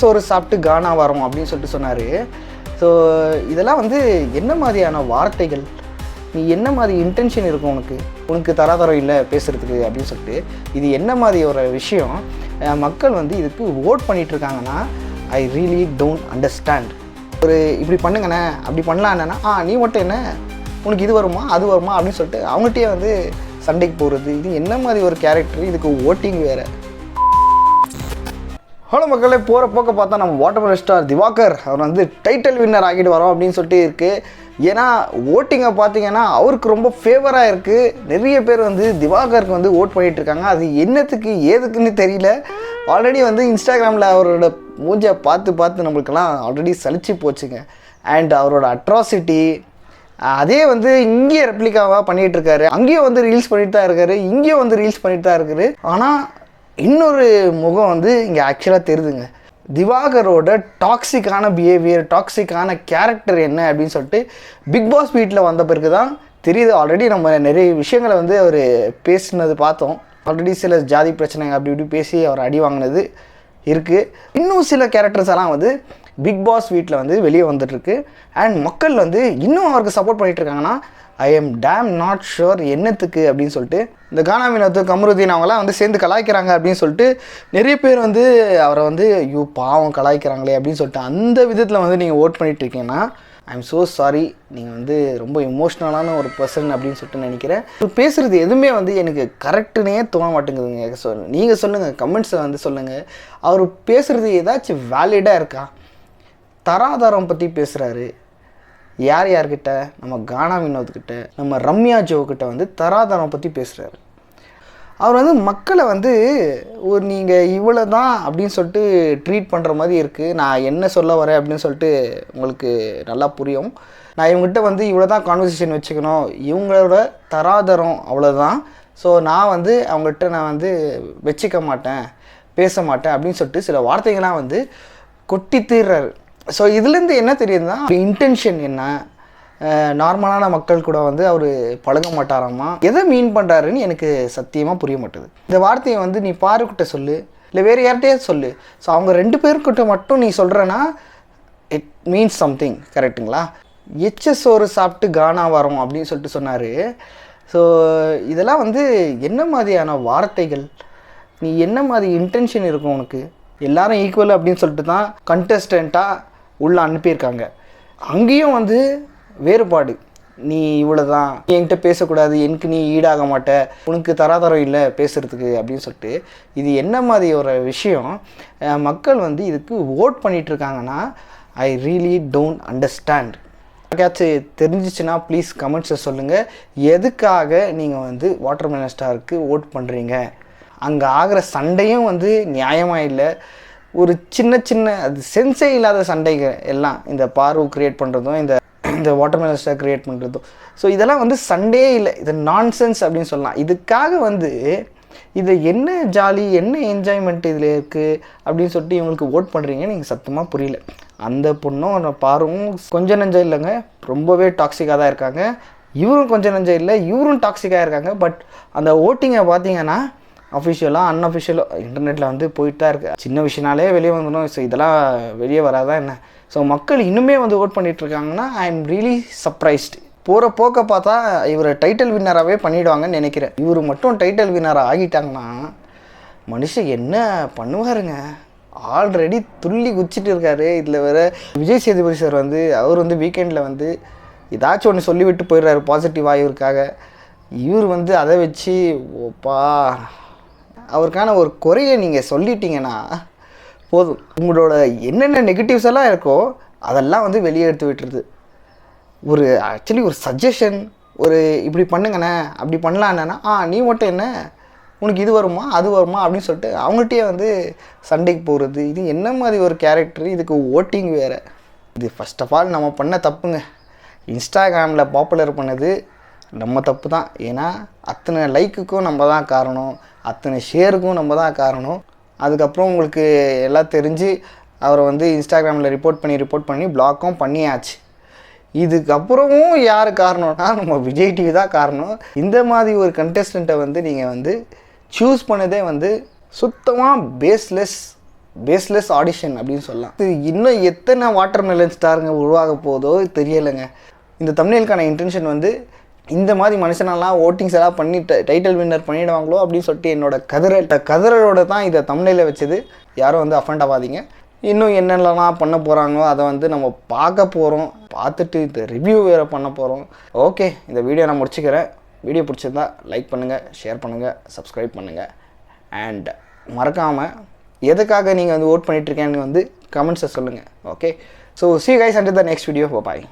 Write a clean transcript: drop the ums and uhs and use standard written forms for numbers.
சோறு சாப்பிட்டு கானா வரோம் அப்படின்னு சொல்லிட்டு சொன்னார். ஸோ இதெல்லாம் வந்து என்ன மாதிரியான வார்த்தைகள், நீ என்ன மாதிரி இன்டென்ஷன் இருக்கும் உனக்கு தராதரம் இல்லை பேசுகிறதுக்கு அப்படின்னு சொல்லிட்டு, இது என்ன மாதிரி ஒரு விஷயம் மக்கள் வந்து இதுக்கு ஓட் பண்ணிகிட்ருக்காங்கன்னா ஐ ரியலி டோன்ட் அண்டர்ஸ்டாண்ட். ஒரு இப்படி பண்ணுங்கண்ணே அப்படி பண்ணலாம் என்னன்னா நீ மட்டும் என்ன உனக்கு இது வருமா அது வருமா அப்படின்னு சொல்லிட்டு அவங்கள்ட்டே வந்து சண்டைக்கு போகிறது, இது என்ன மாதிரி ஒரு கேரக்டர், இதுக்கு ஓட்டிங் வேறு. ஹலோ மக்களே, போகிற போக்க பார்த்தா நம்ம வாட்டர்மெலன் ஸ்டார் திவாகர் அவர் வந்து டைட்டில் வின்னர் ஆகிட்டு வரோம் அப்படின்னு சொல்லிட்டு இருக்குது. ஏன்னா ஓட்டிங்கை பார்த்தீங்கன்னா அவருக்கு ரொம்ப ஃபேவராக இருக்குது. நிறைய பேர் வந்து திவாகருக்கு வந்து ஓட் பண்ணிகிட்ருக்காங்க. அது என்னத்துக்கு ஏதுக்குன்னு தெரியல. ஆல்ரெடி வந்து இன்ஸ்டாகிராமில் அவரோட மூஞ்சை பார்த்து நம்மளுக்கெல்லாம் ஆல்ரெடி சலிச்சு போச்சுங்க. அண்ட் அவரோட அட்ராசிட்டி அதே வந்து இங்கேயே ரெப்ளிகாவாக பண்ணிகிட்ருக்காரு. அங்கேயும் வந்து ரீல்ஸ் பண்ணிட்டு தான் இருக்காரு, இங்கேயும் வந்து ரீல்ஸ் பண்ணிட்டு தான் இருக்காரு. ஆனால் இன்னொரு முகம் வந்து இங்கே ஆக்சுவலாக தெரியுதுங்க. திவாகரோட டாக்ஸிக்கான பிஹேவியர், டாக்ஸிக்கான கேரக்டர் என்ன அப்படின்னு சொல்லிட்டு பிக் பாஸ் வீட்டில் வந்த பிறகு தான் தெரியுது. ஆல்ரெடி நம்ம நிறைய விஷயங்களை வந்து அவர் பேசினது பார்த்தோம். ஆல்ரெடி சில ஜாதி பிரச்சனை அப்படி இப்படி பேசி அவர் அடி வாங்கினது இருக்குது. இன்னும் சில கேரக்டர்ஸ் எல்லாம் வந்து பிக் பாஸ் வீட்டில் வந்து வெளியே வந்துட்டுருக்கு. அண்ட் மக்கள் வந்து இன்னும் அவருக்கு சப்போர்ட் பண்ணிகிட்ருக்காங்கன்னா I am damn not sure என்னத்துக்கு அப்படின்னு சொல்லிட்டு. இந்த கானா வினோத், கமருதீன் அவங்களாம் வந்து சேர்ந்து கலாய்க்கிறாங்க அப்படின்னு சொல்லிட்டு நிறைய பேர் வந்து அவரை வந்து ஐயோ பாவம் கலாய்க்கிறாங்களே அப்படின்னு சொல்லிட்டு அந்த விதத்தில் வந்து நீங்கள் ஓட் பண்ணிகிட்ருக்கீங்கன்னா ஐ எம் ஸோ சாரி. நீங்கள் வந்து ரொம்ப எமோஷ்னலான ஒரு பர்சன் அப்படின்னு சொல்லிட்டு நினைக்கிறேன். பேசுகிறது எதுவுமே வந்து எனக்கு கரெக்டுனே தோண மாட்டேங்குதுங்க. நீங்கள் சொல்லுங்கள், கமெண்ட்ஸை வந்து சொல்லுங்கள். அவர் பேசுகிறது ஏதாச்சும் வேலிடாக இருக்கா? தராதரம் பற்றி பேசுகிறாரு. யார்கிட்ட? நம்ம கானா வினோத்கிட்ட, நம்ம ரம்யா ஜோக்கிட்ட வந்து தராதரம் பற்றி பேசுகிறாரு. அவர் வந்து மக்களை வந்து ஒரு நீங்கள் இவ்வளோ தான் அப்படின்னு சொல்லிட்டு ட்ரீட் பண்ணுற மாதிரி இருக்குது. நான் என்ன சொல்ல வரேன் அப்படின்னு சொல்லிட்டு உங்களுக்கு நல்லா புரியும். நான் இவங்ககிட்ட வந்து இவ்வளோ தான் கான்வர்சேஷன் வச்சுக்கணும், இவங்களோட தராதரம் அவ்வளோதான். ஸோ நான் வந்து அவங்ககிட்ட நான் வந்து வச்சுக்க மாட்டேன், பேச மாட்டேன் அப்படின்னு சொல்லிட்டு சில வார்த்தைகள்லாம் வந்து கொட்டி தீர்றாரு. ஸோ இதுலேருந்து என்ன தெரியுதுன்னா இன்டென்ஷன் என்ன, நார்மலான மக்கள் கூட வந்து அவர் பழக மாட்டாராமா, எதை மீன் பண்ணுறாருன்னு எனக்கு சத்தியமாக புரிய மாட்டேது. இந்த வார்த்தையை வந்து நீ பாருக்கிட்ட சொல்லு, இல்லை வேறு யார்கிட்டயே சொல்லு. ஸோ அவங்க 2 பேர்கிட்ட மட்டும் நீ சொல்கிறேன்னா இட் மீன்ஸ் சம்திங், கரெக்டுங்களா? சோறு சாப்பிட்டு கானா வரோம் அப்படின்னு சொல்லிட்டு சொன்னார். ஸோ இதெல்லாம் வந்து என்ன மாதிரியான வார்த்தைகள், நீ என்ன மாதிரி இன்டென்ஷன் இருக்கும் எல்லாரும் ஈக்குவல் அப்படின்னு சொல்லிட்டு தான் கண்டஸ்டண்ட்டாக உள்ளே அனுப்பியிருக்காங்க. அங்கேயும் வந்து வேறுபாடு, நீ இவ்வளோ தான், என்கிட்ட பேசக்கூடாது, எனக்கு நீ ஈடாக மாட்ட, உனக்கு தராதரம் இல்லை பேசுகிறதுக்கு அப்படின்னு சொல்லிட்டு, இது என்ன மாதிரி ஒரு விஷயம் மக்கள் வந்து இதுக்கு ஓட் பண்ணிகிட்ருக்காங்கன்னா ஐ ரியலி டோன்ட் அண்டர்ஸ்டாண்ட். யாருக்காச்சும் தெரிஞ்சிச்சுன்னா ப்ளீஸ் கமெண்ட்ஸை சொல்லுங்கள். எதுக்காக நீங்கள் வந்து வாட்டர்மெலன் ஸ்டாருக்கு ஓட் பண்ணுறீங்க? அங்கே ஆகிற சண்டையும் வந்து நியாயமாக இல்லை. ஒரு சின்ன அது சென்ஸே இல்லாத சண்டைகள் எல்லாம் இந்த பார்வை க்ரியேட் பண்ணுறதும் இந்த வாட்டர்மெலன் ஸ்டார் க்ரியேட் பண்ணுறதும். ஸோ இதெல்லாம் வந்து சண்டே இல்லை, இது நான்சென்ஸ் அப்படின்னு சொல்லலாம். இதுக்காக வந்து இது என்ன ஜாலி, என்ன என்ஜாய்மெண்ட் இதில் இருக்குது அப்படின்னு சொல்லிட்டு இவங்களுக்கு ஓட் பண்ணுறீங்கன்னு நீங்கள் சத்தமாக புரியல. அந்த பொண்ணும் பார்வும் கொஞ்சம் நஞ்சம் இல்லைங்க, ரொம்பவே டாக்ஸிக்காக தான் இருக்காங்க. இவரும் கொஞ்சம் நஞ்சம் இல்லை, இவரும் டாக்ஸிக்காக இருக்காங்க. பட் அந்த ஓட்டிங்கை பார்த்தீங்கன்னா அஃபிஷியலாக அன்அஃபிஷியலாக இன்டர்நெட்டில் வந்து போயிட்டு தான் இருக்குது. சின்ன விஷயனாலே வெளியே வந்துடும். ஸோ இதெல்லாம் வெளியே வராதான் என்ன? ஸோ மக்கள் இன்னுமே வந்து ஓட் பண்ணிகிட்ருக்காங்கன்னா ஐ எம் ரியலி சர்ப்ரைஸ்டு. போகிற போக்க பார்த்தா இவரை டைட்டில் வின்னராகவே பண்ணிவிடுவாங்கன்னு நினைக்கிறேன். இவர் மட்டும் டைட்டில் வின்னராக ஆகிட்டாங்கன்னா மனுஷன் என்ன பண்ணுவாருங்க? ஆல்ரெடி துள்ளி குச்சிட்டு இருக்காரு. இதில் வேறு விஜய் சேதுபதி சார் வந்து அவர் வந்து வீக்கெண்டில் வந்து ஏதாச்சும் ஒன்று சொல்லிவிட்டு போயிடுறாரு பாசிட்டிவாக இவருக்காக. இவர் வந்து அதை வச்சு ஓப்பா அவருக்கான ஒரு குறையை நீங்கள் சொல்லிட்டீங்கன்னா போதும். உங்களோட என்னென்ன நெகட்டிவ்ஸ் எல்லாம் இருக்கோ அதெல்லாம் வந்து வெளியே எடுத்து விட்டுருது. ஒரு ஆக்சுவலி ஒரு சஜஷன், ஒரு இப்படி பண்ணுங்கண்ணே அப்படி பண்ணலாம் என்னன்னா நீ மட்டும் என்ன உனக்கு இது வருமா அது வருமா அப்படின்னு சொல்லிட்டு அவங்கள்ட்டே வந்து சண்டைக்கு போகிறது, இது என்ன மாதிரி ஒரு கேரக்டர், இதுக்கு ஓட்டிங் வேறு. இது ஃபஸ்ட் ஆஃப் ஆல் நம்ம பண்ண தப்புங்க. இன்ஸ்டாகிராமில் பாப்புலர் பண்ணது நம்ம தப்பு தான். ஏன்னா அத்தனை லைக்குக்கும் நம்ம தான் காரணம், அத்தனை ஷேருக்கும் நம்ம தான் காரணம். அதுக்கப்புறம் உங்களுக்கு எல்லாம் தெரிஞ்சு அவரை வந்து இன்ஸ்டாகிராமில் ரிப்போர்ட் பண்ணி பிளாக்கும் பண்ணியாச்சு. இதுக்கப்புறமும் யார் காரணம்னா நம்ம விஜய் டிவி தான் காரணம். இந்த மாதிரி ஒரு கண்டெஸ்டண்ட்டை வந்து நீங்கள் வந்து சூஸ் பண்ணதே வந்து சுத்தமாக பேஸ்லெஸ் பேஸ்லெஸ் ஆடிஷன் அப்படின்னு சொல்லலாம். இது இன்னும் எத்தனை வாட்டர் மெலன் ஸ்டாருங்க உருவாக போதோ தெரியலைங்க. இந்த தம்ப்நெயிலுக்கான இன்டென்ஷன் வந்து இந்த மாதிரி மனுஷனெல்லாம் ஓட்டிங்ஸ் எல்லாம் பண்ணி டைட்டில் வின்னர் பண்ணிவிடுவாங்களோ அப்படின்னு சொல்லிட்டு என்னோட கதறலோட தான் இதை தம்ப்நெயிலில் வச்சது. யாரும் வந்து அஃபண்ட் ஆகாதீங்க. இன்னும் என்னென்னலாம் பண்ண போகிறாங்களோ அதை வந்து நம்ம பார்க்க போகிறோம். பார்த்துட்டு இந்த ரிவ்யூ வேறு பண்ண போகிறோம். ஓகே, இந்த வீடியோ நான் முடிச்சுக்கிறேன். வீடியோ பிடிச்சிருந்தா லைக் பண்ணுங்கள், ஷேர் பண்ணுங்கள், சப்ஸ்கிரைப் பண்ணுங்கள். அண்ட் மறக்காமல் எதுக்காக நீங்கள் வந்து ஓட் பண்ணிகிட்ருக்கேன்னு வந்து கமெண்ட்ஸை சொல்லுங்கள். Okay, so see you guys until the next video. Bye.